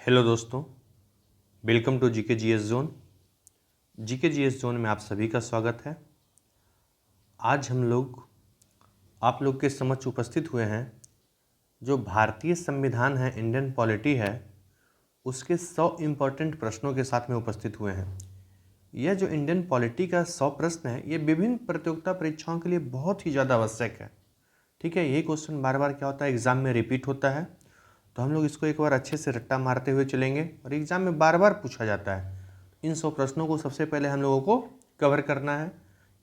Hello दोस्तों, welcome to GK GS zone. GK GS zone में आप सभी का स्वागत है। आज हम लोग आप लोग के समक्ष उपस्थित हुए हैं जो भारतीय संविधान है, इंडियन पॉलिटी है, उसके 100 इम्पोर्टेंट प्रश्नों के साथ में उपस्थित हुए हैं। यह जो इंडियन पॉलिटी का 100 प्रश्न है, ये विभिन्न प्रतियोगिता परीक्षाओं के लिए बहुत ही ज़्यादा आवश्यक है। ठीक है, यही क्वेश्चन बार बार क्या होता है, एग्जाम में रिपीट होता है, तो हम लोग इसको एक बार अच्छे से रट्टा मारते हुए चलेंगे और एग्जाम में बार बार पूछा जाता है। इन 100 प्रश्नों को सबसे पहले हम लोगों को कवर करना है।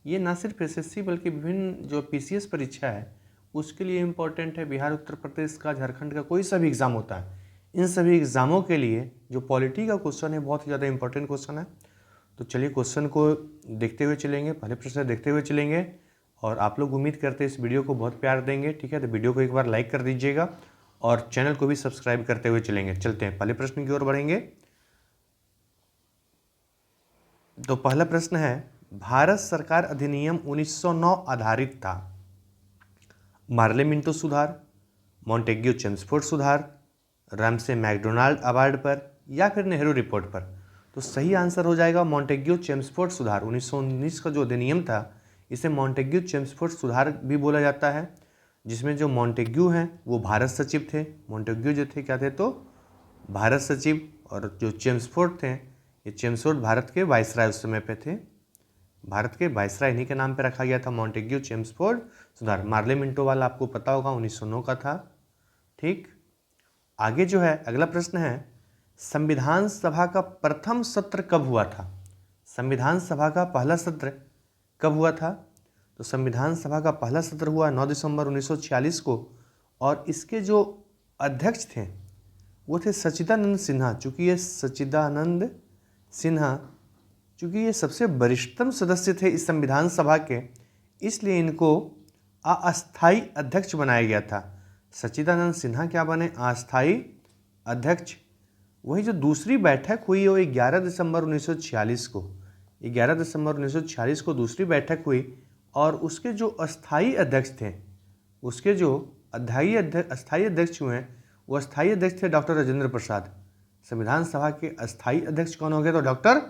ये ना सिर्फ एसएससी बल्कि विभिन्न जो पीसीएस परीक्षा है उसके लिए इम्पोर्टेंट है। बिहार, उत्तर प्रदेश का, झारखंड का कोई सा भी एग्ज़ाम होता है, इन सभी एग्ज़ामों के लिए जो पॉलिटी का क्वेश्चन है बहुत ही ज़्यादा इंपॉर्टेंट क्वेश्चन है। तो चलिए क्वेश्चन को देखते हुए चलेंगे, पहले प्रश्न देखते हुए चलेंगे और आप लोग उम्मीद करते हैं इस वीडियो को बहुत प्यार देंगे। ठीक है, तो वीडियो को एक बार लाइक कर दीजिएगा और चैनल को भी सब्सक्राइब करते हुए चलेंगे। चलते हैं पहले प्रश्न की ओर बढ़ेंगे। तो पहला प्रश्न है, भारत सरकार अधिनियम 1909 आधारित था मार्ले मिंटो सुधार, मॉन्टेग्यू चेम्सफोर्ड सुधार, रामसे मैकडोनाल्ड अवार्ड पर या फिर नेहरू रिपोर्ट पर। तो सही आंसर हो जाएगा मॉन्टेग्यू चेम्सफोर्ड सुधार। 1919 का जो अधिनियम था इसे मॉन्टेग्यू चेम्सफोर्ड सुधार भी बोला जाता है, जिसमें जो मॉन्टेग्यू हैं वो भारत सचिव थे। मॉन्टेग्यू जो थे क्या थे, तो भारत सचिव, और जो चेम्सफोर्ड थे, ये चेम्सफोर्ड भारत के वायसराय उस समय पे थे। भारत के वायसराय इन्हीं के नाम पे रखा गया था, मॉन्टेग्यू चेम्सफोर्ड सुधार। मार्ले मिंटो वाला आपको पता होगा 1909 का था। ठीक, आगे जो है अगला प्रश्न है, संविधान सभा का प्रथम सत्र कब हुआ था? संविधान सभा का पहला सत्र कब हुआ था? तो संविधान सभा का पहला सत्र हुआ 9 दिसंबर 1946 को और इसके जो अध्यक्ष थे वो थे सच्चिदानंद सिन्हा। चूँकि ये सबसे वरिष्ठतम सदस्य थे इस संविधान सभा के, इसलिए इनको अस्थायी अध्यक्ष बनाया गया था। सच्चिदानंद सिन्हा क्या बने? अस्थायी अध्यक्ष। वही जो दूसरी बैठक हुई वो 11 दिसंबर 1946 को, 11 दिसंबर 1946 को दूसरी बैठक हुई और उसके जो अस्थायी अध्यक्ष थे, उसके जो अस्थायी अध्यक्ष हुए वो अस्थायी अध्यक्ष थे डॉक्टर राजेंद्र प्रसाद। संविधान सभा के अस्थायी अध्यक्ष कौन हो गए? तो डॉक्टर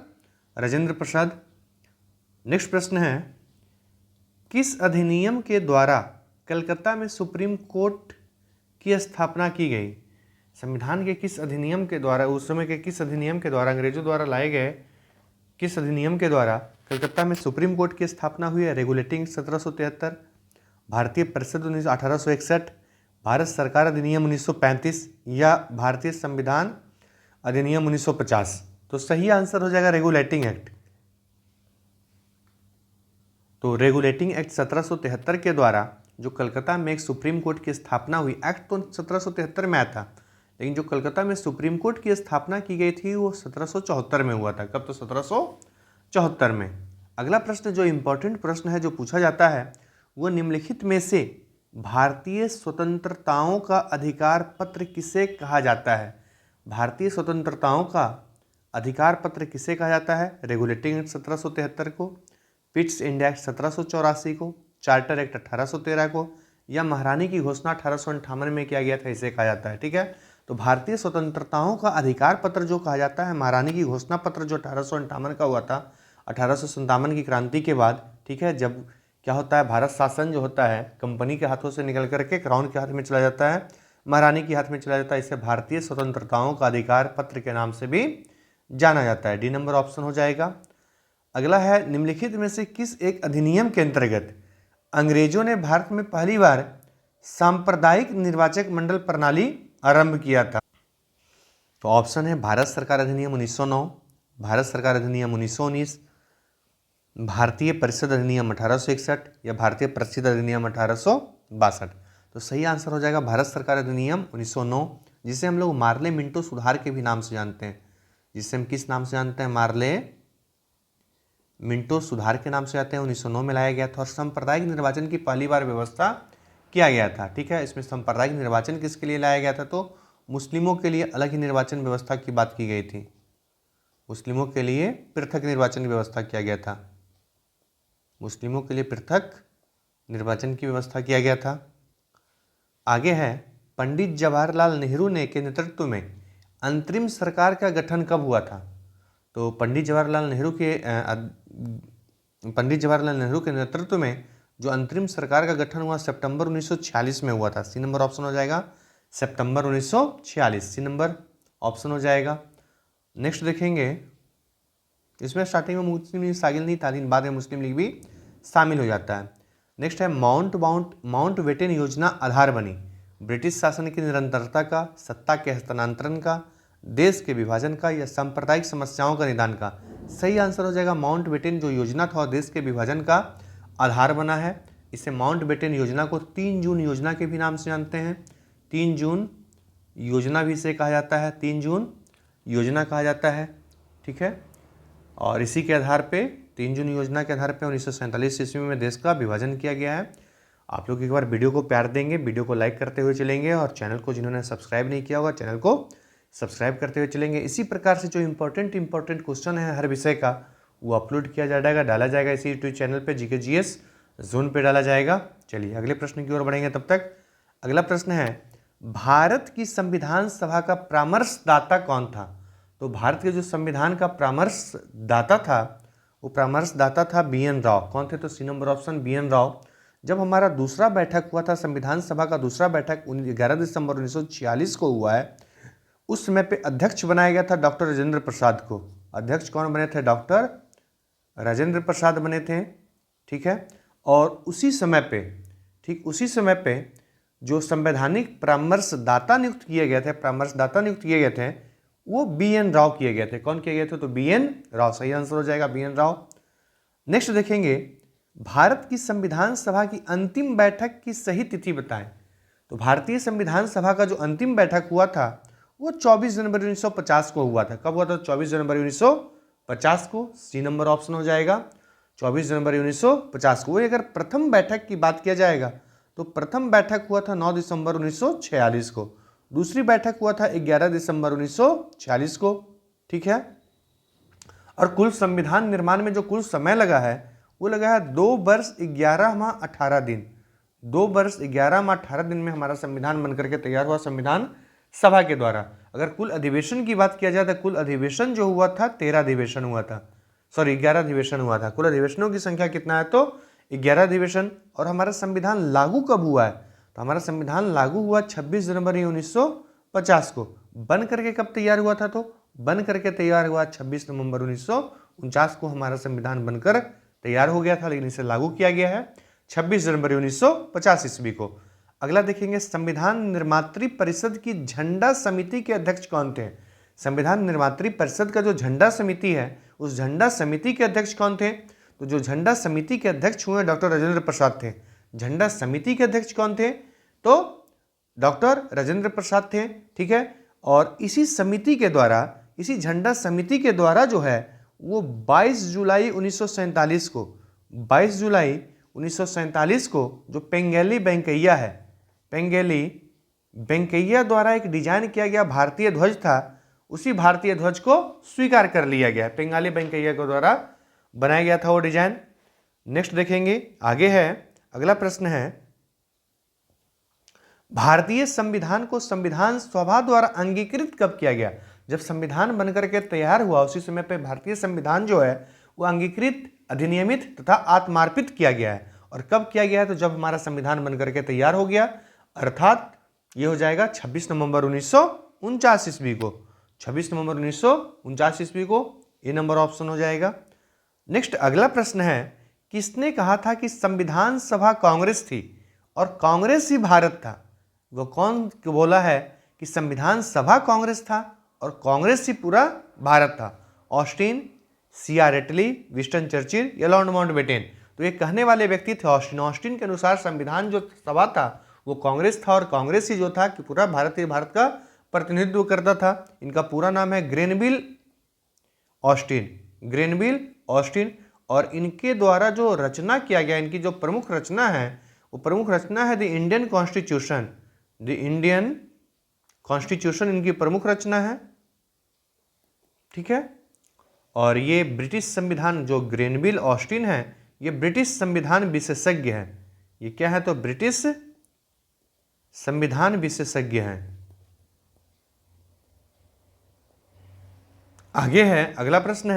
राजेंद्र प्रसाद। नेक्स्ट प्रश्न है, किस अधिनियम के द्वारा कलकत्ता में सुप्रीम कोर्ट की स्थापना की गई? संविधान के किस अधिनियम के द्वारा, उस समय के किस अधिनियम के द्वारा, अंग्रेजों द्वारा लाए गए किस अधिनियम के द्वारा कलकत्ता में सुप्रीम कोर्ट की स्थापना हुई है? रेगुलेटिंग 1773, भारतीय परिषद 1861, भारत सरकार अधिनियम 1935 या भारतीय संविधान अधिनियम 1950। तो सही आंसर हो जाएगा रेगुलेटिंग एक्ट। तो रेगुलेटिंग एक्ट 1773 के द्वारा जो कलकत्ता में एक सुप्रीम कोर्ट की स्थापना हुई, एक्ट तो 1773 में आया था, लेकिन जो कलकत्ता में सुप्रीम कोर्ट की स्थापना की गई थी वो 1774 में हुआ था। कब? तो 1774 में। अगला प्रश्न जो इंपॉर्टेंट प्रश्न है जो पूछा जाता है वो निम्नलिखित में से भारतीय स्वतंत्रताओं का अधिकार पत्र किसे कहा जाता है? भारतीय स्वतंत्रताओं का अधिकार पत्र किसे कहा जाता है? रेगुलेटिंग एक्ट 1773 को, पिट्स इंडिया एक्ट 1784 को, चार्टर एक्ट 1813 को या महारानी की घोषणा 1858 में किया गया था, इसे कहा जाता है। ठीक है, तो भारतीय स्वतंत्रताओं का अधिकार पत्र जो कहा जाता है, महारानी की घोषणा पत्र जो 1858 का हुआ था, 1857 की क्रांति के बाद। ठीक है, जब क्या होता है, भारत शासन जो होता है कंपनी के हाथों से निकल करके क्राउन के हाथ में चला जाता है, महारानी के हाथ में चला जाता है। इसे भारतीय स्वतंत्रताओं का अधिकार पत्र के नाम से भी जाना जाता है। डी नंबर ऑप्शन हो जाएगा। अगला है, निम्नलिखित में से किस एक अधिनियम के अंतर्गत अंग्रेजों ने भारत में पहली बार सांप्रदायिक निर्वाचक मंडल प्रणाली आरंभ किया था? तो ऑप्शन है भारत सरकार अधिनियम 1909, भारत सरकार अधिनियम 1919, भारतीय परिषद अधिनियम 1861 या भारतीय परिषद अधिनियम 1862। तो सही आंसर हो जाएगा भारत सरकार अधिनियम 1909, जिसे हम लोग मार्ले मिंटो सुधार के भी नाम से जानते हैं। जिसे हम किस नाम से जानते हैं? मार्ले मिंटो सुधार के नाम से आते हैं। 1909 में लाया गया था और सांप्रदायिक निर्वाचन की पहली बार व्यवस्था किया गया था। ठीक है, इसमें सांप्रदायिक निर्वाचन किसके लिए लाया गया था? तो मुस्लिमों के लिए अलग ही निर्वाचन व्यवस्था की बात की गई थी। मुस्लिमों के लिए पृथक निर्वाचन की व्यवस्था किया गया था। मुस्लिमों के लिए पृथक निर्वाचन की व्यवस्था किया गया था। आगे है, पंडित जवाहरलाल नेहरू ने के नेतृत्व में अंतरिम सरकार का गठन कब हुआ था? तो पंडित जवाहरलाल नेहरू के नेतृत्व में जो अंतरिम सरकार का गठन हुआ सितंबर 1946 में हुआ था। सी नंबर ऑप्शन हो जाएगा सितंबर 1946, सी नंबर ऑप्शन हो जाएगा। नेक्स्ट देखेंगे, इसमें स्टार्टिंग में मुस्लिम लीग शामिल नहीं था, लेकिन बाद में मुस्लिम लीग भी शामिल हो जाता है। नेक्स्ट है माउंटबेटन योजना आधार बनी ब्रिटिश शासन की निरंतरता का, सत्ता के हस्तांतरण का, देश के विभाजन का या सांप्रदायिक समस्याओं का निदान का। सही आंसर हो जाएगा माउंटबेटन जो योजना था देश के विभाजन का आधार बना है। इसे माउंटबेटन योजना को 3 जून योजना के भी नाम से जानते हैं। 3 जून योजना भी इसे कहा जाता है, 3 जून योजना कहा जाता है, ठीक है। और इसी के आधार पे 3 जून योजना के आधार पे 1947 ईस्वी में देश का विभाजन किया गया है। आप लोग एक बार वीडियो को प्यार देंगे, वीडियो को लाइक करते हुए चलेंगे और चैनल को जिन्होंने सब्सक्राइब नहीं किया होगा चैनल को सब्सक्राइब करते हुए चलेंगे। इसी प्रकार से जो इंपॉर्टेंट क्वेश्चन है हर विषय का वो अपलोड किया जाएगा, डाला जाएगा इसी यूट्यूब चैनल पे, जीके जीएस जोन पे डाला जाएगा। चलिए अगले प्रश्न की ओर बढ़ेंगे। तब तक अगला प्रश्न है, भारत की संविधान सभा का परामर्शदाता कौन था? तो भारत के जो संविधान का परामर्शदाता था वो परामर्शदाता था BN राव। कौन थे? तो C number option BN Rao. जब हमारा दूसरा बैठक हुआ था संविधान सभा का दूसरा बैठक 11 दिसंबर 1946 को हुआ है, उस समय पे अध्यक्ष बनाया गया था डॉक्टर राजेंद्र प्रसाद को। अध्यक्ष कौन बने थे? डॉक्टर राजेंद्र प्रसाद बने थे, ठीक है। और उसी समय पे जो संवैधानिक परामर्शदाता नियुक्त किए गए थे वो BN राव किए गए थे। कौन किए गए थे? तो BN राव। सही आंसर हो जाएगा BN राव। नेक्स्ट देखेंगे, भारत की संविधान सभा की अंतिम बैठक की सही तिथि बताएं। तो भारतीय संविधान सभा का जो अंतिम बैठक हुआ था वो 24 जनवरी 1950 को हुआ था। कब हुआ था? 24 जनवरी 1950 को। सी नंबर ऑप्शन हो जाएगा 24 जनवरी 1950 को। अगर प्रथम बैठक की बात किया जाएगा तो प्रथम बैठक हुआ था 9 दिसंबर 1946 को। दूसरी बैठक हुआ था 11 दिसंबर 1946 को, ठीक है। और कुल संविधान निर्माण में जो कुल समय लगा है वो लगा है 2 वर्ष 11 माह 18 दिन। 2 वर्ष 11 माह 18 दिन में हमारा संविधान बनकर के तैयार हुआ संविधान सभा के द्वारा। अगर कुल अधिवेशन की बात किया जाए तो कुल अधिवेशन जो हुआ था 11 अधिवेशन हुआ था। कुल अधिवेशनों की संख्या कितना है? तो 11 अधिवेशन। और हमारा संविधान लागू कब हुआ है? तो हमारा संविधान लागू हुआ 26 जनवरी 1950 को। बन करके कब तैयार हुआ था? तो बन करके तैयार हुआ 26 नवंबर 1949 को हमारा संविधान बनकर तैयार हो गया था, लेकिन इसे लागू किया गया है 26 जनवरी 1950 ईस्वी को। अगला देखेंगे, संविधान निर्मात्री परिषद की झंडा समिति के अध्यक्ष कौन थे? संविधान निर्मात्री परिषद का जो झंडा समिति है उस झंडा समिति के अध्यक्ष कौन थे? तो जो झंडा समिति के अध्यक्ष हुए डॉक्टर राजेंद्र प्रसाद थे। झंडा समिति के अध्यक्ष कौन थे? तो डॉक्टर राजेंद्र प्रसाद थे, ठीक है। और इसी झंडा समिति के द्वारा जो है वो 22 जुलाई 1947 को जो पेंगेली वेंकैया द्वारा एक डिजाइन किया गया भारतीय ध्वज था, उसी भारतीय ध्वज को स्वीकार कर लिया गया। पेंगेली वेंकैया के द्वारा बनाया गया था वो डिजाइन। नेक्स्ट देखेंगे, आगे है अगला प्रश्न है, भारतीय संविधान को संविधान सभा द्वारा अंगीकृत कब किया गया? जब संविधान बनकर के तैयार हुआ उसी समय पे भारतीय संविधान जो है वो अंगीकृत, अधिनियमित तथा आत्मार्पित किया गया है। और कब किया गया है? तो जब हमारा संविधान बनकर के तैयार हो गया, अर्थात ये हो जाएगा 26 नवंबर 1949 ईस्वी को। 26 नवंबर 1949 ईस्वी को, ये नंबर ऑप्शन हो जाएगा। नेक्स्ट अगला प्रश्न है, किसने कहा था कि संविधान सभा कांग्रेस थी और कांग्रेस ही भारत था? वो कौन बोला है कि संविधान सभा कांग्रेस था और कांग्रेस ही पूरा भारत था? ऑस्टिन, CR एटली, विंस्टन चर्चिल या लॉर्ड माउंटबेटन? तो ये कहने वाले व्यक्ति थे ऑस्टिन। ऑस्टिन के अनुसार संविधान जो सभा था वो कांग्रेस था और कांग्रेस ही जो था कि पूरा भारत का प्रतिनिधित्व करता था। इनका पूरा नाम है ग्रेनविल ऑस्टिन। और इनके द्वारा जो रचना किया गया, इनकी जो प्रमुख रचना है द इंडियन कॉन्स्टिट्यूशन इनकी प्रमुख रचना है, ठीक है। और ये ब्रिटिश संविधान, जो ग्रेनविल ऑस्टिन है ये ब्रिटिश संविधान विशेषज्ञ है। ये क्या है? तो ब्रिटिश संविधान विशेषज्ञ हैं, आगे है अगला प्रश्न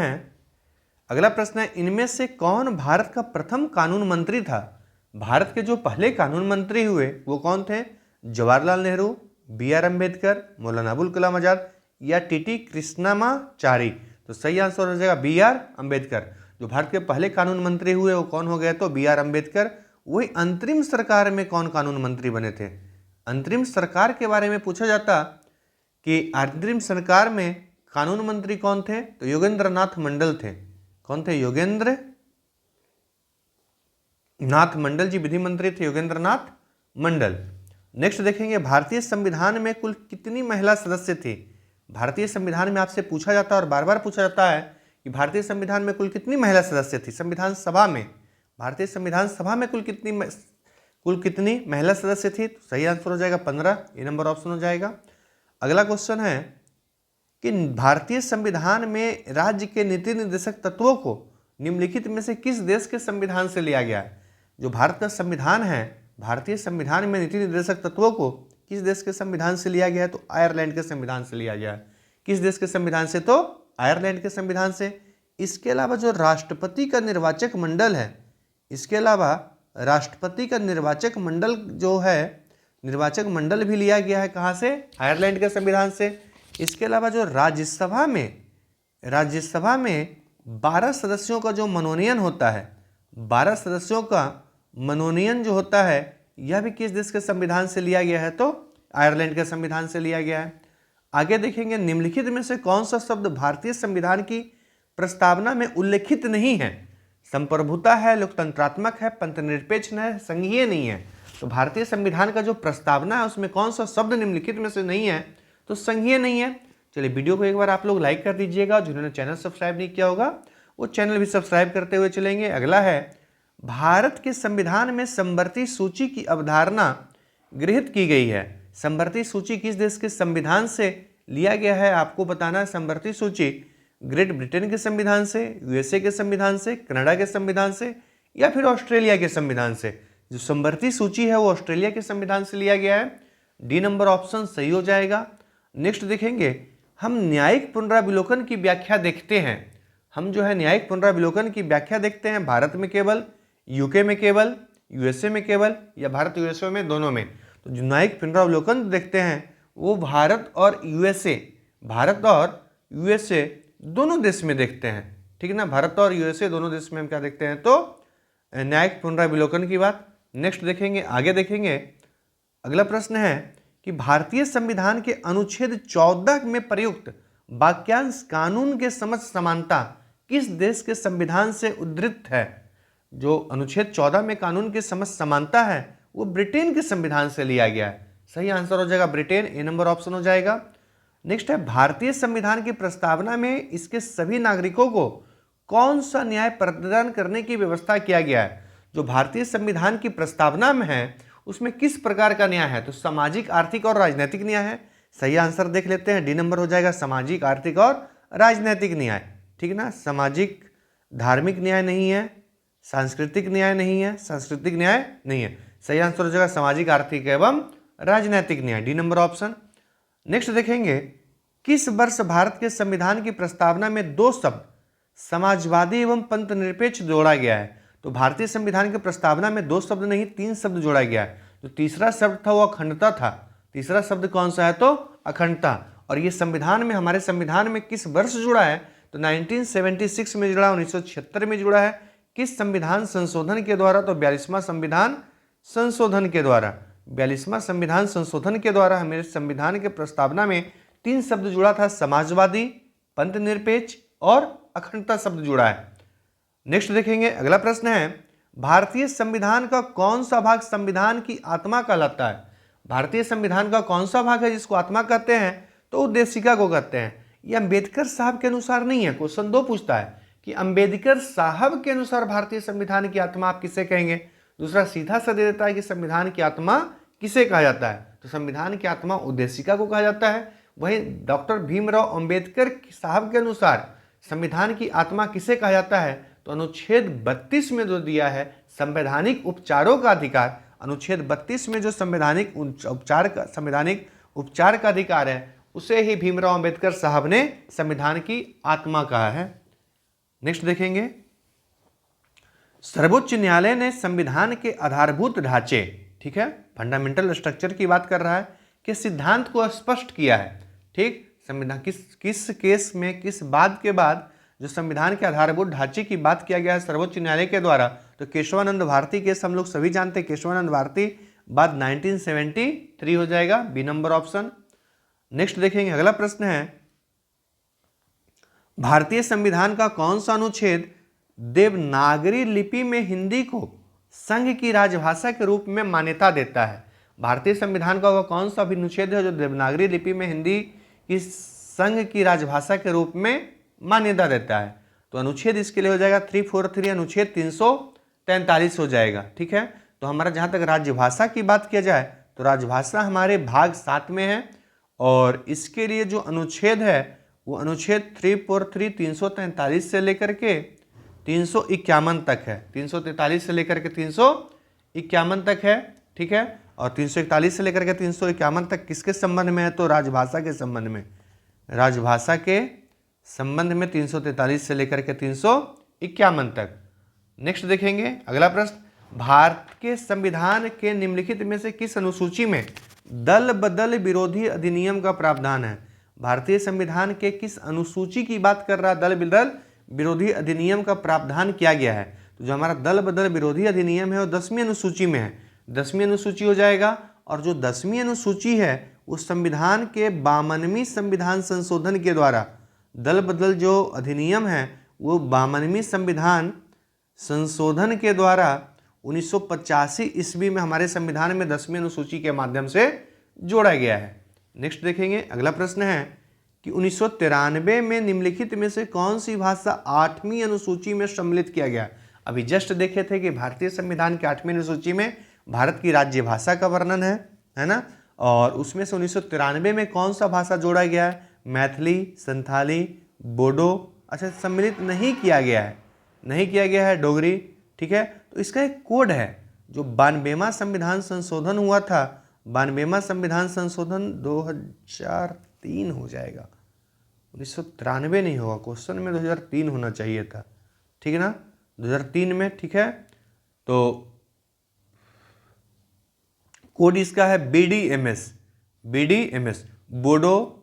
है इनमें से कौन भारत का प्रथम कानून मंत्री था। भारत के जो पहले कानून मंत्री हुए वो कौन थे। जवाहरलाल नेहरू, बी आर अम्बेडकर, मौलाना अबुल कलाम आजाद या टीटी कृष्णमाचारी। तो सही आंसर हो जाएगा बी आर अम्बेडकर। जो भारत के पहले कानून मंत्री हुए वो कौन हो गए, तो बी आर अम्बेडकर। वही अंतरिम सरकार में कौन कानून मंत्री बने थे। अंतरिम सरकार के बारे में पूछा जाता कि अंतरिम सरकार में कानून मंत्री कौन थे, तो योगेंद्र नाथ मंडल थे। कौन थे, योगेंद्र नाथ मंडल जी विधि मंत्री थे, योगेंद्र नाथ मंडल। नेक्स्ट देखेंगे भारतीय संविधान में कुल कितनी महिला सदस्य थी। भारतीय संविधान में आपसे पूछा जाता है और बार बार पूछा जाता है कि भारतीय संविधान में कुल कितनी महिला सदस्य थी। संविधान सभा में, भारतीय संविधान सभा में कुल कितनी महिला सदस्य थी। तो सही आंसर हो जाएगा 15, ये नंबर ऑप्शन हो जाएगा। अगला क्वेश्चन है कि भारतीय संविधान में राज्य के नीति निर्देशक तत्वों को निम्नलिखित में से किस देश के संविधान से लिया गया है। जो भारत का संविधान है, भारतीय संविधान में नीति निर्देशक तत्वों को किस देश के संविधान से लिया गया है, तो आयरलैंड के संविधान से लिया गया है। किस देश के संविधान से, तो आयरलैंड के संविधान से। इसके अलावा जो राष्ट्रपति का निर्वाचक मंडल है, इसके अलावा राष्ट्रपति का निर्वाचक मंडल जो है, निर्वाचक मंडल भी लिया गया है कहाँ से, आयरलैंड के संविधान से। इसके अलावा जो राज्यसभा में 12 सदस्यों का जो मनोनयन होता है, 12 सदस्यों का मनोनयन जो होता है, यह भी किस देश के संविधान से लिया गया है, तो आयरलैंड के संविधान से लिया गया है। आगे देखेंगे निम्नलिखित में से कौन सा शब्द भारतीय संविधान की प्रस्तावना में उल्लेखित नहीं है। संप्रभुता है, लोकतंत्रात्मक है, पंथनिरपेक्ष है, संघीय नहीं है। तो भारतीय संविधान का जो प्रस्तावना है उसमें कौन सा शब्द निम्नलिखित में से नहीं है, तो संघीय नहीं है। चलिए वीडियो को एक बार आप लोग लाइक कर दीजिएगा। जिन्होंने चैनल सब्सक्राइब नहीं किया होगा वो चैनल भी सब्सक्राइब करते हुए चलेंगे। अगला है भारत के संविधान में समवर्ती सूची की अवधारणा गृहीत की गई है। समवर्ती सूची किस देश के संविधान से लिया गया है, आपको बताना है। समवर्ती सूची ग्रेट ब्रिटेन के संविधान से, यूएसए के संविधान से, कनाडा के संविधान से या फिर ऑस्ट्रेलिया के संविधान से। जो समवर्ती सूची है वो ऑस्ट्रेलिया के संविधान से लिया गया है। डी नंबर ऑप्शन सही हो जाएगा। नेक्स्ट देखेंगे हम न्यायिक पुनराविलोकन की व्याख्या देखते हैं। हम जो है न्यायिक पुनराविलोकन की व्याख्या देखते हैं भारत में केवल, यूके में केवल, यूएसए में केवल या भारत यूएसए में, दोनों में। तो जो न्यायिक पुनराविलोकन देखते हैं वो भारत और यूएसए दोनों देश में देखते हैं, ठीक है ना। भारत और यूएसए दोनों देश में हम क्या देखते हैं, तो न्यायिक पुनराविलोकन की बात। नेक्स्ट देखेंगे, आगे देखेंगे। अगला प्रश्न है कि भारतीय संविधान के अनुच्छेद 14 में प्रयुक्त वाक्यांश कानून के समझ समानता किस देश के संविधान से उद्धृत है। जो अनुच्छेद 14 में कानून के समझ समानता है वो ब्रिटेन के संविधान से लिया गया है। सही आंसर हो जाएगा ब्रिटेन, ए नंबर ऑप्शन हो जाएगा। नेक्स्ट है भारतीय संविधान की प्रस्तावना में इसके सभी नागरिकों को कौन सा न्याय प्रदान करने की व्यवस्था किया गया है। जो भारतीय संविधान की प्रस्तावना में है उसमें किस प्रकार का न्याय है, तो सामाजिक, आर्थिक और राजनीतिक न्याय है। सही आंसर देख लेते हैं, डी नंबर हो जाएगा सामाजिक, आर्थिक और राजनीतिक न्याय, ठीक है ना। सामाजिक धार्मिक न्याय नहीं है, सांस्कृतिक न्याय नहीं है, सांस्कृतिक न्याय नहीं है। सही आंसर हो जाएगा सामाजिक, आर्थिक एवं राजनीतिक न्याय, डी नंबर ऑप्शन। नेक्स्ट देखेंगे किस वर्ष भारत के संविधान की प्रस्तावना में 2 शब्द समाजवादी एवं पंथनिरपेक्ष जोड़ा गया है। तो भारतीय संविधान की प्रस्तावना में 2 शब्द नहीं 3 शब्द जोड़ा गया है। जो तीसरा शब्द था वो अखंडता था। तीसरा शब्द कौन सा है, तो अखंडता। और ये संविधान में, हमारे संविधान में किस वर्ष जुड़ा है, तो 1976 में जुड़ा, 1976 में जुड़ा है। किस संविधान संशोधन के द्वारा, तो 42वां संविधान संशोधन के द्वारा। 42वां संविधान संशोधन के द्वारा हमारे संविधान के प्रस्तावना में 3 शब्द जुड़ा था, समाजवादी, पंथनिरपेक्ष और अखंडता शब्द जुड़ा है। नेक्स्ट देखेंगे, अगला प्रश्न है भारतीय संविधान का कौन सा भाग संविधान की आत्मा कहलाता है। भारतीय संविधान का कौन सा भाग है जिसको आत्मा कहते हैं, तो उद्देशिका को कहते हैं। ये अंबेडकर साहब के अनुसार नहीं है। क्वेश्चन 2 पूछता है कि अंबेडकर साहब के अनुसार भारतीय संविधान की आत्मा आप किसे कहेंगे। दूसरा सीधा सा दे देता है कि संविधान की आत्मा किसे कहा जाता है, तो संविधान की आत्मा उद्देशिका को कहा जाता है। वहीं डॉक्टर भीमराव अंबेडकर साहब के अनुसार संविधान की आत्मा किसे कहा जाता है, तो अनुच्छेद 32 में जो दिया है संवैधानिक उपचारों का अधिकार, अनुच्छेद 32 में जो संवैधानिक उपचार का अधिकार है उसे ही भीमराव अंबेडकर साहब ने संविधान की आत्मा कहा है। नेक्स्ट देखेंगे, सर्वोच्च न्यायालय ने संविधान के आधारभूत ढांचे, ठीक है, फंडामेंटल स्ट्रक्चर की बात कर रहा है, कि सिद्धांत को स्पष्ट किया है। ठीक, संविधान किस केस में, किस बात के बाद जो संविधान के आधारभूत ढांचे की बात किया गया है सर्वोच्च न्यायालय के द्वारा, तो केशवानंद भारती केस हम लोग सभी जानते हैं। केशवानंद भारती बाद 1973 हो जाएगा, बी नंबर ऑप्शन। नेक्स्ट देखेंगे, अगला प्रश्न है, भारतीय संविधान का कौन सा अनुच्छेद देवनागरी लिपि में हिंदी को संघ की राजभाषा के रूप में मान्यता देता है? भारतीय संविधान का वह कौन सा अनुच्छेद है जो देवनागरी लिपि में हिंदी की संघ की राजभाषा के रूप में मान्यता देता है? तो अनुच्छेद इसके लिए हो जाएगा 343, अनुच्छेद 343 हो जाएगा। ठीक है, तो हमारा जहां तक राजभाषा की बात किया जाए तो राजभाषा हमारे भाग 7 में है, और इसके लिए जो अनुच्छेद है वो अनुच्छेद 343 343 से लेकर के 351 तक है। 343 से लेकर के 351 तक है। ठीक है, और 341 से लेकर के 351 तक किसके संबंध में है? तो राजभाषा के संबंध में। राजभाषा के संबंध में 343 से लेकर के 351 तक। नेक्स्ट देखेंगे, अगला प्रश्न, भारत के संविधान के निम्नलिखित में से किस अनुसूची में दल बदल विरोधी अधिनियम का प्रावधान है? भारतीय संविधान के किस अनुसूची की बात कर रहा है? दल बदल विरोधी अधिनियम का प्रावधान किया गया है। तो जो हमारा दल बदल विरोधी अधिनियम है वो 10वीं अनुसूची में है, 10वीं अनुसूची हो जाएगा। और जो 10वीं अनुसूची है उस संविधान के 52वें संविधान संशोधन के द्वारा दल बदल जो अधिनियम है वो 52वें संविधान संशोधन के द्वारा 1985 ईस्वी में हमारे संविधान में 10वीं अनुसूची के माध्यम से जोड़ा गया है। नेक्स्ट देखेंगे, अगला प्रश्न है कि 1993 में निम्नलिखित में से कौन सी भाषा 8वीं अनुसूची में सम्मिलित किया गया? अभी जस्ट देखे थे कि भारतीय संविधान के 8वीं अनुसूची में भारत की राज्य भाषा का वर्णन है ना, और उसमें से 1993 में कौन सा भाषा जोड़ा गया है? मैथिली, संथाली, बोडो। अच्छा, सम्मिलित नहीं किया गया है, नहीं किया गया है डोगरी। ठीक है, तो इसका एक कोड है। जो 92वां संविधान संशोधन हुआ था, 92वां संविधान संशोधन 2003 हो जाएगा, 1993 नहीं होगा, क्वेश्चन में 2003 होना चाहिए था। ठीक है ना, 2003 में। ठीक है, तो कोड इसका है BDMS, BDMS, बोडो,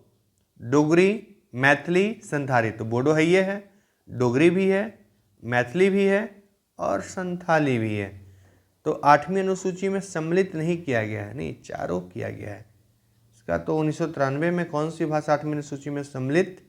डोगरी, मैथिली, संथाली। तो बोडो है, ये है, डोगरी भी है, मैथिली भी है और संथाली भी है। तो 8वीं अनुसूची में सम्मिलित नहीं किया गया है, नहीं, चारों किया गया है इसका। तो 1993 में कौन सी भाषा 8वीं अनुसूची में सम्मिलित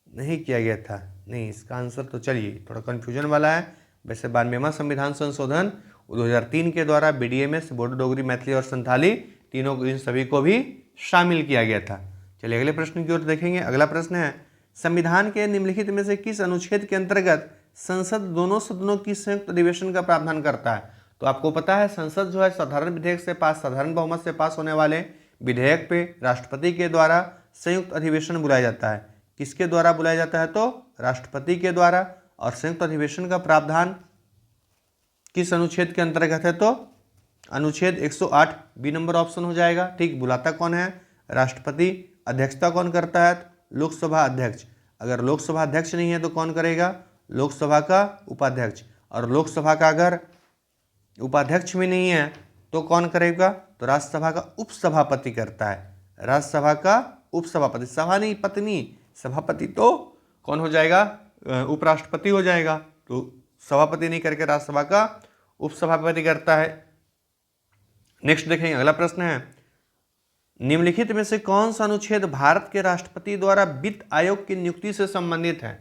नहीं किया गया था? नहीं, इसका आंसर तो चलिए थोड़ा कन्फ्यूजन वाला है। वैसे 92वां संविधान संशोधन 2003 के द्वारा BDMS, बोडो, डोगरी, मैथिली और संथाली तीनों इन सभी को भी शामिल किया गया था। चलिए अगले प्रश्न की ओर देखेंगे। अगला प्रश्न है, संविधान के निम्नलिखित में से किस अनुच्छेद के अंतर्गत संसद दोनों सदनों की संयुक्त अधिवेशन का प्रावधान करता है? तो आपको पता है संसद जो है साधारण विधेयक से पास, साधारण बहुमत से पास होने वाले विधेयक पे राष्ट्रपति के द्वारा संयुक्त अधिवेशन बुलाया जाता है। किसके द्वारा बुलाया जाता है? तो राष्ट्रपति के द्वारा। और संयुक्त अधिवेशन का प्रावधान किस अनुच्छेद के अंतर्गत है? तो अनुच्छेद 108, बी नंबर ऑप्शन हो जाएगा। ठीक, बुलाता कौन है? राष्ट्रपति। अध्यक्षता कौन करता है? लोकसभा अध्यक्ष। अगर लोकसभा अध्यक्ष नहीं है तो कौन करेगा? लोकसभा का उपाध्यक्ष। और लोकसभा का अगर उपाध्यक्ष भी नहीं है तो कौन करेगा? तो राज्यसभा का उपसभापति करता है, राज्यसभा का उपसभापति। सभा नहीं, पत्नी, सभापति तो कौन हो जाएगा? उपराष्ट्रपति हो जाएगा। तो सभापति नहीं करके राज्यसभा का उपसभापति करता है। नेक्स्ट देखेंगे, अगला प्रश्न है, निम्नलिखित में से कौन सा अनुच्छेद भारत के राष्ट्रपति द्वारा वित्त आयोग की नियुक्ति से संबंधित है?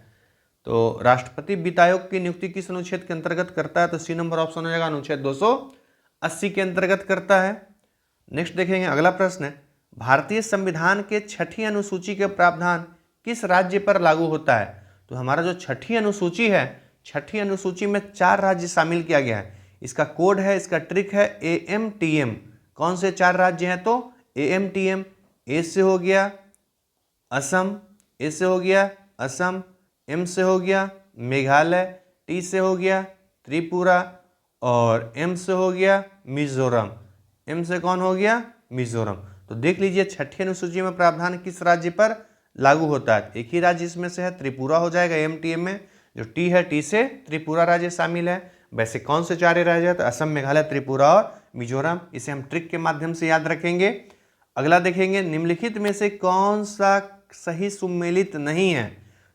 तो राष्ट्रपति वित्त आयोग की नियुक्ति किस अनुच्छेद के अंतर्गत करता है? तो सी नंबर ऑप्शन हो जाएगा, अनुच्छेद 280 के अंतर्गत करता है। नेक्स्ट देखेंगे, अगला प्रश्न है, भारतीय संविधान के 6ठी अनुसूची के प्रावधान किस राज्य पर लागू होता है? तो हमारा जो 6ठी अनुसूची है, 6ठी अनुसूची में 4 राज्य शामिल किया गया है। इसका कोड है, इसका ट्रिक है AMTM। कौन से 4 राज्य हैं? तो AMTM। ए से हो गया असम, ए से हो गया असम, एम से हो गया मेघालय, टी से हो गया त्रिपुरा और एम से हो गया मिजोरम। एम से कौन हो गया? मिजोरम। तो देख लीजिए छठी अनुसूची में प्रावधान किस राज्य पर लागू होता है। एक ही राज्य इसमें से है, त्रिपुरा हो जाएगा एमटीएम में। जो टी है, टी से त्रिपुरा राज्य शामिल है। वैसे कौन से 4 राज्य है, तो असम, मेघालय, त्रिपुरा और मिजोरम। इसे हम ट्रिक के माध्यम से याद रखेंगे। अगला देखेंगे, निम्नलिखित में से कौन सा सही सुमेलित नहीं है।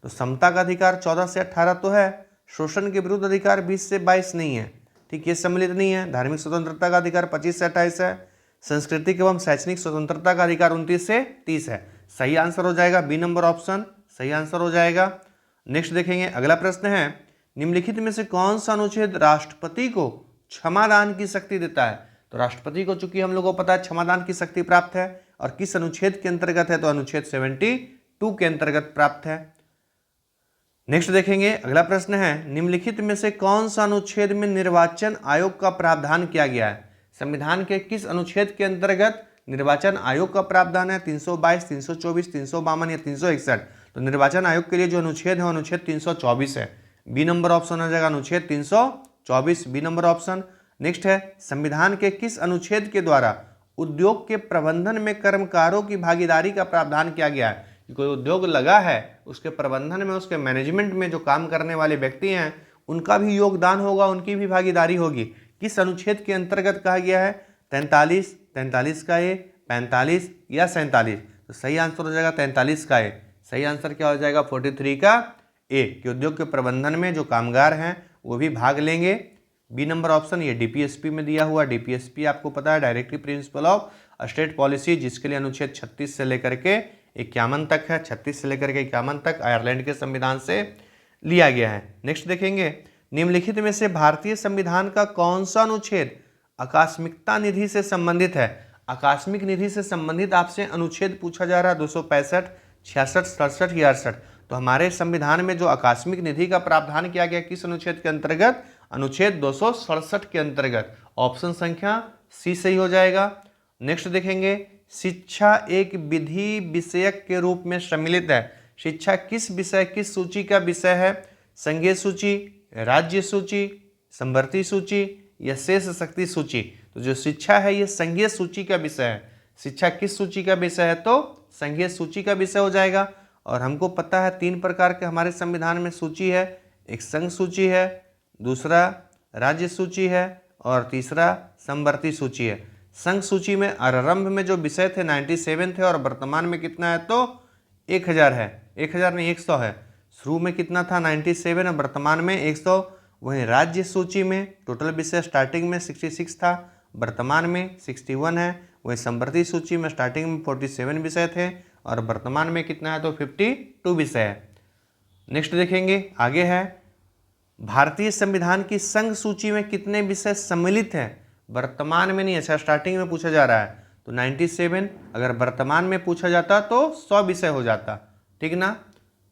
तो समता का अधिकार 14 से 18 तो है, शोषण के विरुद्ध अधिकार 20 से 22 नहीं है, ठीक, ये सम्मिलित नहीं है। धार्मिक स्वतंत्रता का अधिकार 25 से 28 है। सांस्कृतिक एवं शैक्षणिक स्वतंत्रता का अधिकार 29 से 30 है। सही आंसर हो जाएगा बी नंबर ऑप्शन, सही आंसर हो जाएगा। नेक्स्ट देखेंगे, अगला प्रश्न है, निम्नलिखित में से कौन सा अनुच्छेद राष्ट्रपति को क्षमादान की शक्ति देता है। तो राष्ट्रपति को चूंकि हम लोगों को पता है क्षमादान की शक्ति प्राप्त है, और किस अनुच्छेद के अंतर्गत है, तो अनुच्छेद 72 के अंतर्गत प्राप्त है। नेक्स्ट देखेंगे, अगला प्रश्न है, निम्नलिखित में से कौन सा अनुच्छेद में निर्वाचन आयोग का प्रावधान किया गया है। संविधान के किस अनुच्छेद के अंतर्गत निर्वाचन आयोग का प्रावधान है। 322, 324, 352 या 361। तो निर्वाचन आयोग के लिए जो अनुच्छेद है अनुच्छेद 324 है। बी नंबर ऑप्शन हो जाएगा अनुच्छेद 324, बी नंबर ऑप्शन। नेक्स्ट है, संविधान के किस अनुच्छेद के द्वारा उद्योग के प्रबंधन में कर्मकारों की भागीदारी का प्रावधान किया गया है। कोई उद्योग लगा है, उसके प्रबंधन में, उसके मैनेजमेंट में जो काम करने वाले व्यक्ति हैं उनका भी योगदान होगा, उनकी भी भागीदारी होगी। किस अनुच्छेद के अंतर्गत कहा गया है। 43, 43 का ए, 45 या 47। तो सही आंसर हो जाएगा 43 का ए। सही आंसर क्या हो जाएगा 43 का ए, कि उद्योग के प्रबंधन में जो कामगार हैं वो भी भाग लेंगे। बी नंबर ऑप्शन, ये डीपीएसपी में दिया हुआ। डीपीएसपी आपको पता है, directive principle of state policy, जिसके लिए अनुच्छेद 36 से लेकर के 51 तक है। 36 से लेकर के 51 तक आयरलैंड के संविधान से लिया गया है। नेक्स्ट देखेंगे, निम्नलिखित में से भारतीय संविधान का कौन सा अनुच्छेद आकस्मिकता निधि से संबंधित है। आकस्मिक निधि से संबंधित आपसे अनुच्छेद पूछा जा रहा है 265, 66, 67 या 68। तो हमारे संविधान में जो आकस्मिक निधि का प्रावधान किया गया किस अनुच्छेद के अंतर्गत, अनुच्छेद 267 के अंतर्गत। ऑप्शन संख्या सी सही हो जाएगा। नेक्स्ट देखेंगे, शिक्षा एक विधि विषयक के रूप में सम्मिलित है। शिक्षा किस विषय, किस सूची का विषय है। संघीय सूची, राज्य सूची, समवर्ती सूची या शेष शक्ति सूची। तो जो शिक्षा है ये संघीय सूची का विषय है। शिक्षा किस सूची का विषय है, तो संघीय सूची का विषय हो जाएगा। और हमको पता है 3 प्रकार के हमारे संविधान में सूची है। एक संघ सूची है, दूसरा राज्य सूची है और तीसरा समवर्ती सूची है। संघ सूची में आरंभ में जो विषय थे 97 थे, और वर्तमान में कितना है, तो 1000 है। 1000 नहीं 100 है। शुरू में कितना था 97 और वर्तमान में 100। वहीं राज्य सूची में टोटल विषय स्टार्टिंग में 66 था, वर्तमान में 61 है। वहीं समवर्ती सूची में स्टार्टिंग में 47 विषय थे और वर्तमान में कितना है, तो 52 विषय है। नेक्स्ट देखेंगे, आगे है, भारतीय संविधान की संघ सूची में कितने विषय सम्मिलित हैं। वर्तमान में नहीं, अच्छा स्टार्टिंग में पूछा जा रहा है तो 97, अगर वर्तमान में पूछा जाता तो 100 विषय हो जाता, ठीक ना।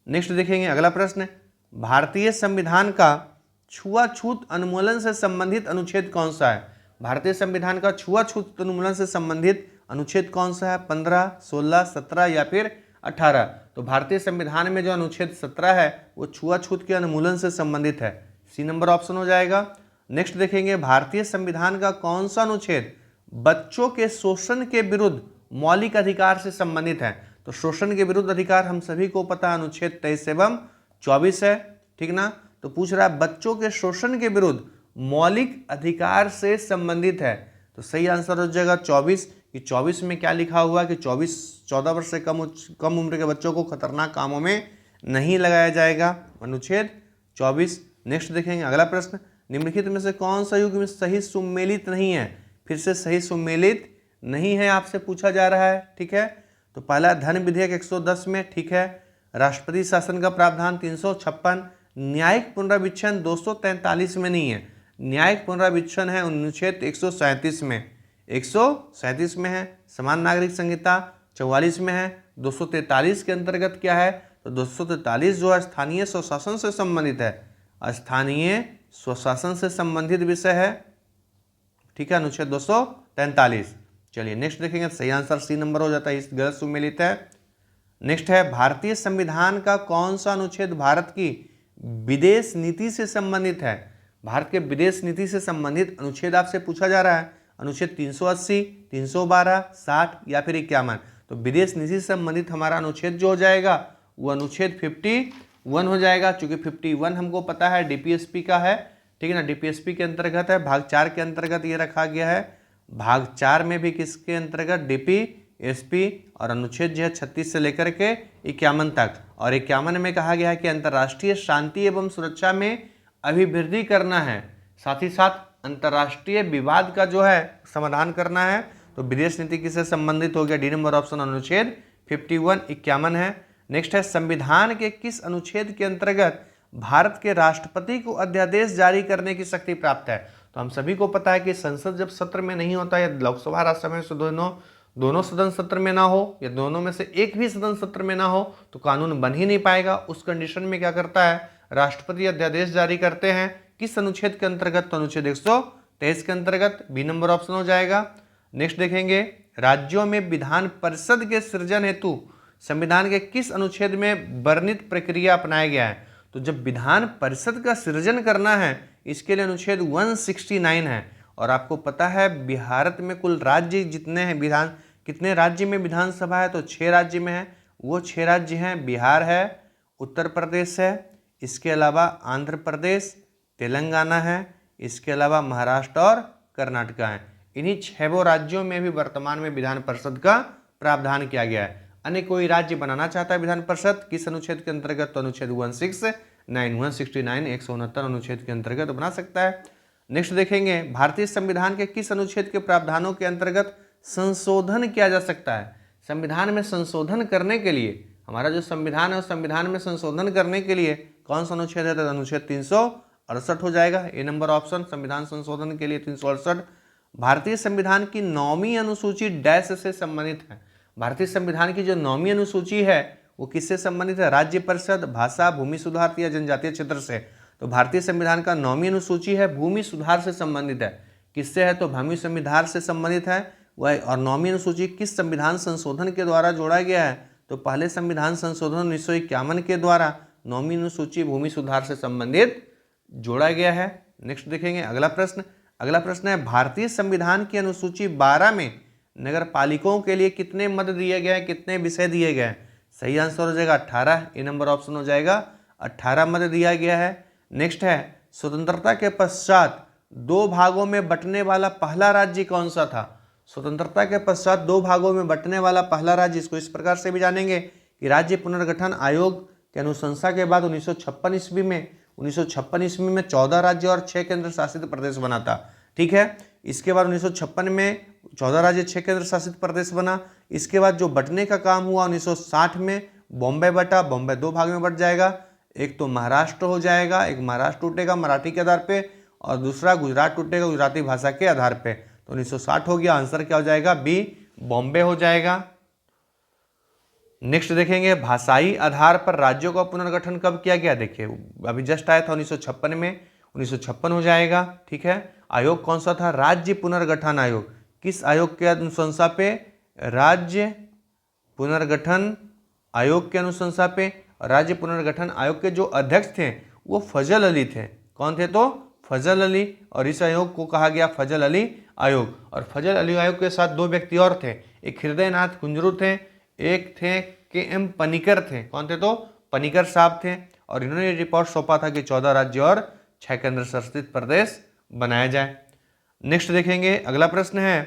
नेक्स्ट देखेंगे, अगला प्रश्न, भारतीय संविधान का छुआछूत उन्मूलन से संबंधित अनुच्छेद कौन सा है। भारतीय संविधान का छुआछूत उन्मूलन से संबंधित अनुच्छेद कौन सा है। 15, 16, 17 या फिर 18। तो भारतीय संविधान में जो अनुच्छेद 17 है वो छुआछूत के उन्मूलन से संबंधित है। सी नंबर ऑप्शन हो जाएगा। नेक्स्ट देखेंगे, भारतीय संविधान का कौन सा अनुच्छेद बच्चों के शोषण के विरुद्ध मौलिक अधिकार से संबंधित है। तो शोषण के विरुद्ध अधिकार हम सभी को पता है अनुच्छेद 23 एवं 24 है, ठीक ना। तो पूछ रहा है बच्चों के शोषण के विरुद्ध मौलिक अधिकार से संबंधित है। तो सही आंसर हो जाएगा 24, कि 24 में क्या लिखा हुआ है कि 14 वर्ष से कम उम्र के बच्चों को खतरनाक कामों में नहीं लगाया जाएगा, अनुच्छेद 24। नेक्स्ट देखेंगे, अगला प्रश्न, निम्नलिखित में से कौन सा युग में सही सुमेलित नहीं है। फिर से सही सुमेलित नहीं है आपसे पूछा जा रहा है, ठीक है। तो पहला धन विधेयक 110 में, ठीक है। राष्ट्रपति शासन का प्रावधान 356। न्यायिक पुनर्विवेचन 243 में नहीं है, न्यायिक पुनर्विवेचन है अनुच्छेद 137 में, 137 में है। समान नागरिक संहिता 44 में है। 243 के अंतर्गत क्या है, तो 243 जो है स्थानीय स्वशासन से संबंधित है, स्थानीय स्वशासन से संबंधित विषय है, ठीक है, अनुच्छेद 243। चलिए नेक्स्ट देखेंगे, सही आंसर सी नंबर हो जाता है, इस गलत सुमेलित है। नेक्स्ट है, भारतीय संविधान का कौन सा अनुच्छेद भारत की विदेश नीति से संबंधित है। भारत के विदेश नीति से संबंधित अनुच्छेद आपसे पूछा जा रहा है। अनुच्छेद 380, 312, 60 या फिर 51। तो विदेश नीति से संबंधित हमारा अनुच्छेद जो हो जाएगा वो अनुच्छेद 51 हो जाएगा। चूंकि 51 हमको पता है डीपीएसपी का है, ठीक है ना, डीपीएसपी के अंतर्गत है, भाग 4 के अंतर्गत ये रखा गया है। भाग 4 में भी किसके अंतर्गत, डीपीएसपी, और अनुच्छेद जो है 36 से लेकर के 51 तक। और 51 में कहा गया है कि अंतर्राष्ट्रीय शांति एवं सुरक्षा में अभिवृद्धि करना है, साथ ही साथ अंतर्राष्ट्रीय विवाद का जो है समाधान करना है। तो विदेश नीति किससे संबंधित हो गया, डी नंबर ऑप्शन अनुच्छेद 51 51 है। नेक्स्ट है संविधान के किस अनुच्छेद के अंतर्गत भारत के राष्ट्रपति को अध्यादेश जारी करने की शक्ति प्राप्त है। तो हम सभी को पता है कि संसद जब सत्र में नहीं होता या लोकसभा राज्यसभा से दोनों सदन सत्र में ना हो या दोनों में से एक भी सदन सत्र में ना हो तो कानून बन ही नहीं पाएगा। उस कंडीशन में क्या करता है, राष्ट्रपति अध्यादेश जारी करते हैं। किस अनुच्छेद के अंतर्गत, तो अनुच्छेद 123 के अंतर्गत, बी नंबर ऑप्शन हो जाएगा। नेक्स्ट देखेंगे राज्यों में विधान परिषद के सृजन हेतु संविधान के किस अनुच्छेद में वर्णित प्रक्रिया अपनाया गया है। तो जब विधान परिषद का सृजन करना है इसके लिए अनुच्छेद 169 है। और आपको पता है भारत में कुल राज्य जितने हैं, कितने राज्य में विधानसभा है, तो 6 राज्य में है। वो 6 राज्य हैं, बिहार है, उत्तर प्रदेश है, इसके अलावा आंध्र प्रदेश, तेलंगाना है, इसके अलावा महाराष्ट्र और कर्नाटक है। इन्हीं 6 राज्यों में भी वर्तमान में विधान परिषद का प्रावधान किया गया है। अन्य कोई राज्य बनाना चाहता है विधान परिषद किस अनुच्छेद के अंतर्गत, तो अनुच्छेद 169 169 अनुच्छेद के अंतर्गत बना सकता है। नेक्स्ट देखेंगे भारतीय संविधान के किस अनुच्छेद के प्रावधानों के अंतर्गत संशोधन किया जा सकता है। संविधान में संशोधन करने के लिए, हमारा जो संविधान है उस संविधान में संशोधन करने के लिए कौन सा अनुच्छेद है, तो अनुच्छेद 368 हो जाएगा। ए नंबर ऑप्शन संविधान संशोधन के लिए 368। भारतीय संविधान की 9वीं अनुसूची डैश से संबंधित है। भारतीय संविधान की जो 9वीं अनुसूची है वो किससे संबंधित है, राज्य परिषद, भाषा, भूमि सुधार या जनजातीय क्षेत्र से। तो भारतीय संविधान का 9वीं अनुसूची है भूमि सुधार से संबंधित है। किससे है, तो भूमि संविधान से संबंधित है वह। और 9वीं अनुसूची किस संविधान संशोधन के द्वारा जोड़ा गया है, तो पहले संविधान संशोधन 1951 के द्वारा 9वीं अनुसूची भूमि सुधार से संबंधित जोड़ा गया है। नेक्स्ट देखेंगे अगला प्रश्न है भारतीय संविधान की अनुसूची 12 में नगर पालिकाओं के लिए कितने मद दिए गए हैं, कितने विषय दिए गए हैं। सही आंसर हो जाएगा 18, ए नंबर ऑप्शन हो जाएगा 18 मद दिया गया है। नेक्स्ट है स्वतंत्रता के पश्चात 2 भागों में बंटने वाला पहला राज्य कौन सा था। स्वतंत्रता के पश्चात 2 भागों में बंटने वाला पहला राज्य, इसको इस प्रकार से भी जानेंगे कि राज्य पुनर्गठन आयोग की अनुशंसा के बाद 1956 ईस्वी में 14 राज्य और 6 केंद्र शासित प्रदेश बना था। ठीक है, इसके बाद 1956 में 14 राज्य 6 केंद्र शासित प्रदेश बना। इसके बाद जो बंटने का काम हुआ 1960 में बॉम्बे बटा, बॉम्बे 2 भाग में बंट जाएगा। एक तो महाराष्ट्र हो जाएगा, एक महाराष्ट्र टूटेगा मराठी के आधार पे और दूसरा गुजरात टूटेगा गुजराती भाषा के आधार पे। तो 1960 हो गया, आंसर क्या हो जाएगा, बी बॉम्बे हो जाएगा। नेक्स्ट देखेंगे भाषाई आधार पर राज्यों का पुनर्गठन कब किया गया। देखिए अभी जस्ट आया था 1956 में, 1956 हो जाएगा। ठीक है, आयोग कौन सा था, राज्य पुनर्गठन आयोग। किस आयोग के अनुशंसा पे, राज्य पुनर्गठन आयोग के अनुशंसा पे। राज्य पुनर्गठन आयोग के जो अध्यक्ष थे वो फजल अली थे। कौन थे, तो फजल अली। और इस आयोग को कहा गया फजल अली आयोग। और फजल अली आयोग के साथ 2 व्यक्ति और थे, एक हृदयनाथ कुंजरू थे, एक थे के.एम. पनिकर थे। कौन थे, तो पनिकर साहब थे। और इन्होंने रिपोर्ट सौंपा था कि 14 राज्य और 6 केंद्र शासित प्रदेश बनाया जाए। नेक्स्ट देखेंगे अगला प्रश्न है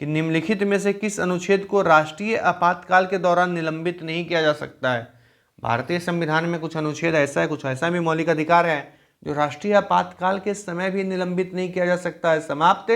कि निम्नलिखित में से किस अनुच्छेद को राष्ट्रीय आपातकाल के दौरान निलंबित नहीं किया जा सकता है। भारतीय संविधान में कुछ अनुच्छेद ऐसा है, कुछ ऐसा भी मौलिक अधिकार है जो राष्ट्रीय आपातकाल के समय भी निलंबित नहीं किया जा सकता है, समाप्त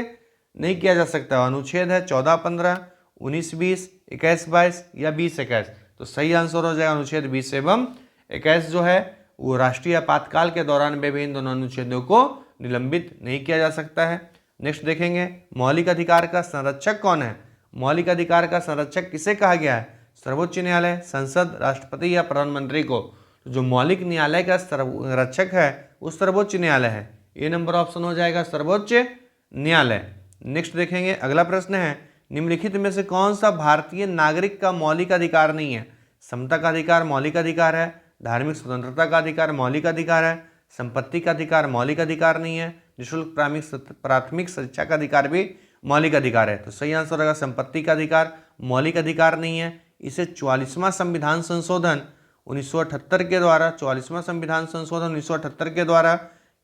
नहीं किया जा सकता। अनुच्छेद है 14, 15, 19, 20, 21, 22 या 20, 21। तो सही आंसर हो जाएगा अनुच्छेद 20 एवं 21 जो है वो राष्ट्रीय आपातकाल के दौरान भी इन दोनों अनुच्छेदों को निलंबित नहीं किया जा सकता है। नेक्स्ट देखेंगे मौलिक अधिकार का संरक्षक कौन है। मौलिक अधिकार का संरक्षक किसे कहा गया है, सर्वोच्च न्यायालय, संसद, राष्ट्रपति या प्रधानमंत्री को। तो जो मौलिक न्यायालय का संरक्षक है वो सर्वोच्च न्यायालय है। ए नंबर ऑप्शन हो जाएगा सर्वोच्च न्यायालय। नेक्स्ट देखेंगे अगला प्रश्न है निम्नलिखित में से कौन सा भारतीय नागरिक का मौलिक अधिकार नहीं है। समता का अधिकार मौलिक अधिकार है, धार्मिक स्वतंत्रता का अधिकार मौलिक अधिकार है, संपत्ति का अधिकार मौलिक अधिकार नहीं है, निःशुल्क प्राथमिक शिक्षा का अधिकार भी मौलिक अधिकार है। तो सही आंसर होगा संपत्ति का अधिकार मौलिक अधिकार नहीं है। इसे 44वां संविधान संशोधन 1978 के द्वारा 44वां संविधान संशोधन 1978 के द्वारा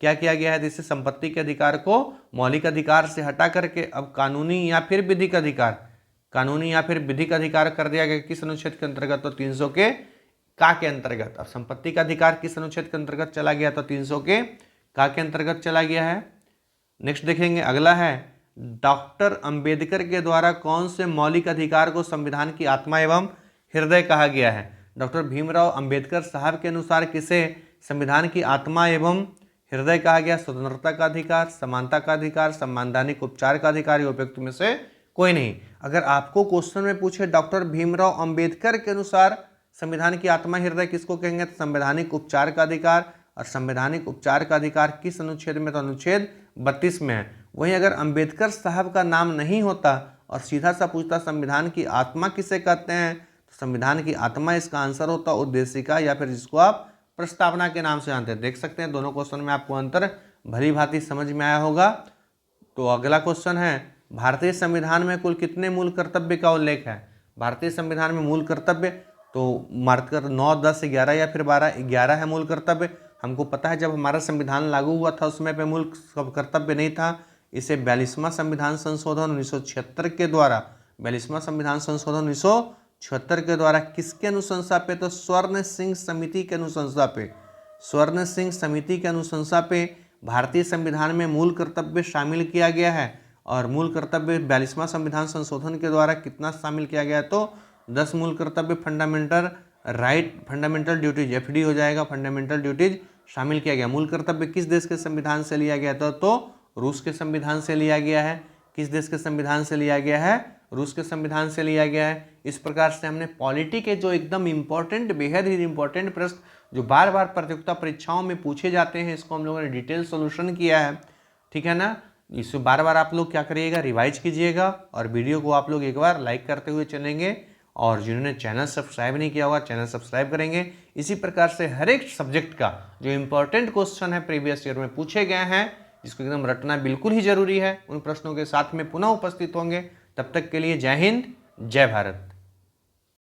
क्या किया गया है, जैसे संपत्ति के अधिकार को मौलिक अधिकार से हटा करके अब कानूनी या फिर विधिक अधिकार कर दिया गया। किस अनुच्छेद के अंतर्गत? तो 300 के अंतर्गत। अब संपत्ति का अधिकार किस अनुच्छेद के अंतर्गत चला गया? तो 300 के अंतर्गत चला गया है। नेक्स्ट देखेंगे, अगला है डॉक्टर अंबेडकर के द्वारा कौन से मौलिक अधिकार को संविधान की आत्मा एवं हृदय कहा गया है? डॉक्टर भीमराव अंबेडकर साहब के अनुसार किसे संविधान की आत्मा एवं हृदय कहा गया? स्वतंत्रता का अधिकार, समानता का अधिकार, संवैधानिक उपचार का अधिकार, या उपयुक्त में से कोई नहीं। अगर आपको क्वेश्चन में पूछे डॉक्टर भीमराव अंबेडकर के अनुसार संविधान की आत्मा हृदय किसको कहेंगे? तो संवैधानिक उपचार का अधिकार। और संवैधानिक उपचार का अधिकार किस अनुच्छेद में? तो अनुच्छेद 32 में है। वहीं अगर अंबेडकर साहब का नाम नहीं होता और सीधा सा पूछता संविधान की आत्मा किसे कहते हैं, तो संविधान की आत्मा इसका आंसर होता उद्देशिका, या फिर जिसको आप प्रस्तावना के नाम से जानते हैं। देख सकते हैं दोनों क्वेश्चन में आपको अंतर भली भांति समझ में आया होगा। तो अगला क्वेश्चन है, भारतीय संविधान में कुल कितने मूल कर्तव्य का उल्लेख है? भारतीय संविधान में मूल कर्तव्य तो मार्कर 9, 10, 11 या फिर 12, 11 है मूल कर्तव्य। हमको पता है जब हमारा संविधान लागू हुआ था उसमें पे मूल कर्तव्य नहीं था। इसे 42वां संविधान संशोधन 1976 के द्वारा 42वां संविधान संशोधन 1976 के द्वारा किसके अनुशंसा पे? तो स्वर्ण सिंह समिति के अनुशंसा पे। स्वर्ण सिंह समिति के अनुशंसा पे भारतीय संविधान में मूल कर्तव्य शामिल किया गया है। और मूल कर्तव्य 42वां संविधान संशोधन के द्वारा कितना शामिल किया गया? तो 10 मूल कर्तव्य fundamental right, fundamental duties, FD हो जाएगा, फंडामेंटल ड्यूटीज शामिल किया गया। मूल कर्तव्य किस देश के संविधान से लिया गया था? तो रूस के संविधान से लिया गया है। किस देश के संविधान से लिया गया है? रूस के संविधान से लिया गया है। इस प्रकार से हमने पॉलिटी के जो एकदम इंपॉर्टेंट, बेहद ही इंपॉर्टेंट प्रश्न जो बार बार प्रतियोगिता परीक्षाओं में पूछे जाते हैं, इसको हम लोगों ने डिटेल सोल्यूशन किया है। ठीक है ना? इसको बार बार आप लोग क्या करिएगा, रिवाइज कीजिएगा। और वीडियो को आप लोग एक बार लाइक करते हुए चलेंगे। और जिन्होंने चैनल सब्सक्राइब नहीं किया होगा चैनल सब्सक्राइब करेंगे। इसी प्रकार से हर एक सब्जेक्ट का जो इंपॉर्टेंट क्वेश्चन है प्रीवियस ईयर में पूछे गए हैं, जिसको एकदम रटना बिल्कुल ही जरूरी है, उन प्रश्नों के साथ में पुनः उपस्थित होंगे। तब तक के लिए जय हिंद, जय भारत।